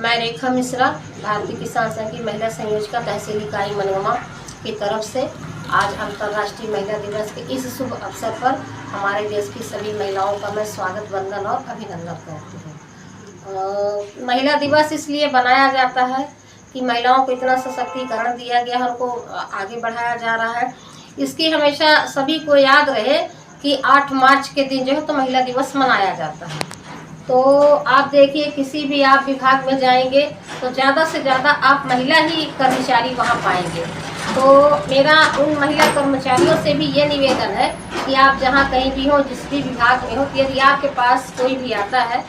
मैं रेखा मिश्रा, भारतीय किसान संघ की महिला संयोजका तहसील इकाई मनगमा की तरफ से आज अंतर्राष्ट्रीय महिला दिवस के इस शुभ अवसर पर हमारे देश की सभी महिलाओं का मैं स्वागत, वंदन और अभिनंदन करती हूँ। महिला दिवस इसलिए बनाया जाता है कि महिलाओं को इतना सशक्तिकरण दिया गया है, उनको आगे बढ़ाया जा रहा है। इसकी हमेशा सभी को याद रहे कि 8 मार्च के दिन जो है तो महिला दिवस मनाया जाता है। तो आप देखिए, किसी भी आप विभाग में जाएंगे तो ज़्यादा से ज़्यादा आप महिला ही कर्मचारी वहाँ पाएंगे। तो मेरा उन महिला कर्मचारियों से भी ये निवेदन है कि आप जहाँ कहीं भी हो, जिस भी विभाग में हो, यदि आपके पास कोई भी आता है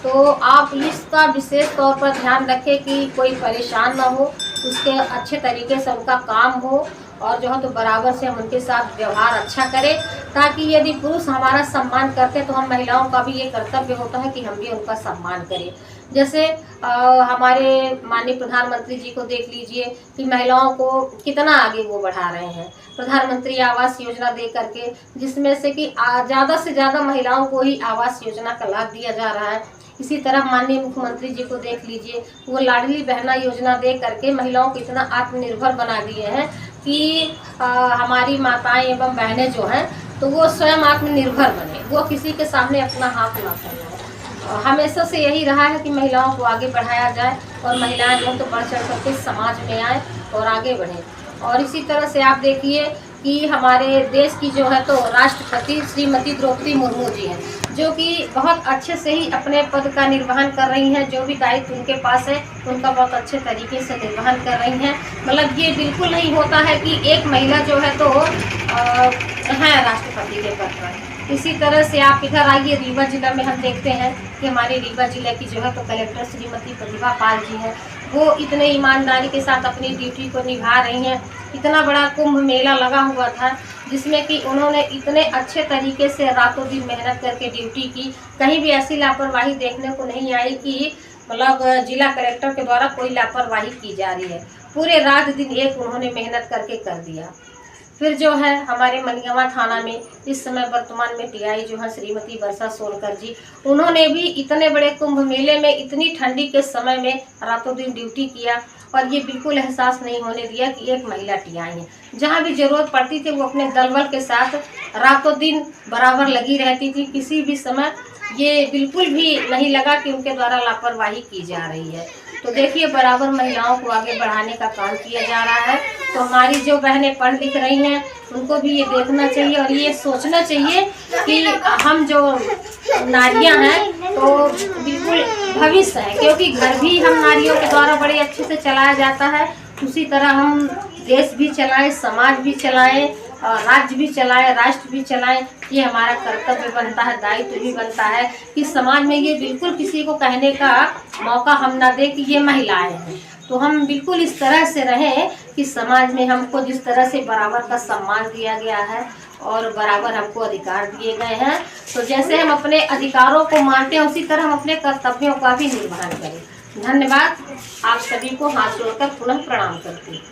तो आप इसका विशेष तौर पर ध्यान रखें कि कोई परेशान ना हो, उसके अच्छे तरीके से उनका काम हो और जो है तो बराबर से हम उनके साथ व्यवहार अच्छा करें, ताकि यदि पुरुष हमारा सम्मान करते तो हम महिलाओं का भी ये कर्तव्य होता है कि हम भी उनका सम्मान करें। जैसे हमारे माननीय प्रधानमंत्री जी को देख लीजिए कि महिलाओं को कितना आगे वो बढ़ा रहे हैं, प्रधानमंत्री आवास योजना दे करके, जिसमें से कि ज़्यादा से ज़्यादा महिलाओं को ही आवास योजना का लाभ दिया जा रहा है। इसी तरह माननीय मुख्यमंत्री जी को देख लीजिए, वो लाडली बहना योजना दे करके महिलाओं को इतना आत्मनिर्भर बना दिए हैं कि हमारी माताएं एवं बहनें जो हैं तो वो स्वयं आत्मनिर्भर बने, वो किसी के सामने अपना हाथ ना फैलाएं। हमेशा से यही रहा है कि महिलाओं को आगे बढ़ाया जाए और महिलाएं जो तो बढ़ चढ़ करके समाज में आए और आगे बढ़ें। और इसी तरह से आप देखिए कि हमारे देश की जो है तो राष्ट्रपति श्रीमती द्रौपदी मुर्मू जी हैं, जो कि बहुत अच्छे से ही अपने पद का निर्वहन कर रही हैं। जो भी दायित्व उनके पास है उनका बहुत अच्छे तरीके से निर्वहन कर रही हैं। मतलब ये बिल्कुल नहीं होता है कि एक महिला जो है तो है राष्ट्रपति के पद पर। इसी तरह से आप इधर आइए, रीवा जिला में हम देखते हैं कि हमारे रीवा जिले की जो है तो कलेक्टर श्रीमती प्रतिभा पाल जी हैं, वो इतने ईमानदारी के साथ अपनी ड्यूटी को निभा रही हैं। इतना बड़ा कुंभ मेला लगा हुआ था जिसमें कि उन्होंने इतने अच्छे तरीके से रातों दिन मेहनत करके ड्यूटी की। कहीं भी ऐसी लापरवाही देखने को नहीं आई कि मतलब जिला कलेक्टर के द्वारा कोई लापरवाही की जा रही है। पूरे रात दिन एक उन्होंने मेहनत करके कर दिया। फिर जो है हमारे मनगमा थाना में इस समय वर्तमान में टीआई जो है श्रीमती वर्षा सोनकर जी, उन्होंने भी इतने बड़े कुंभ मेले में इतनी ठंडी के समय में रातों दिन ड्यूटी किया और ये बिल्कुल एहसास नहीं होने दिया कि एक महिला टीआई है। जहाँ भी जरूरत पड़ती थी वो अपने दलबल के साथ रातों दिन बराबर लगी रहती थी। किसी भी समय ये बिल्कुल भी नहीं लगा कि उनके द्वारा लापरवाही की जा रही है। तो देखिए, बराबर महिलाओं को आगे बढ़ाने का काम किया जा रहा है। तो हमारी जो बहनें पढ़ लिख रही हैं उनको भी ये देखना चाहिए और ये सोचना चाहिए कि हम जो नारियां हैं तो बिल्कुल भविष्य है, क्योंकि घर भी हम नारियों के द्वारा बड़े अच्छे से चलाया जाता है। उसी तरह हम देश भी चलाएं, समाज भी चलाएं, राज्य भी चलाएं, राष्ट्र भी चलाएं। ये हमारा कर्तव्य बनता है, दायित्व भी बनता है कि समाज में ये बिल्कुल किसी को कहने का मौका हम ना दें कि ये महिलाएं हैं। तो हम बिल्कुल इस तरह से रहें कि समाज में हमको जिस तरह से बराबर का सम्मान दिया गया है और बराबर हमको अधिकार दिए गए हैं, तो जैसे हम अपने अधिकारों को मानते हैं उसी तरह हम अपने कर्तव्यों का भी निर्वहन करें। धन्यवाद। आप सभी को हाथ जोड़कर पुनः प्रणाम करती हूँ।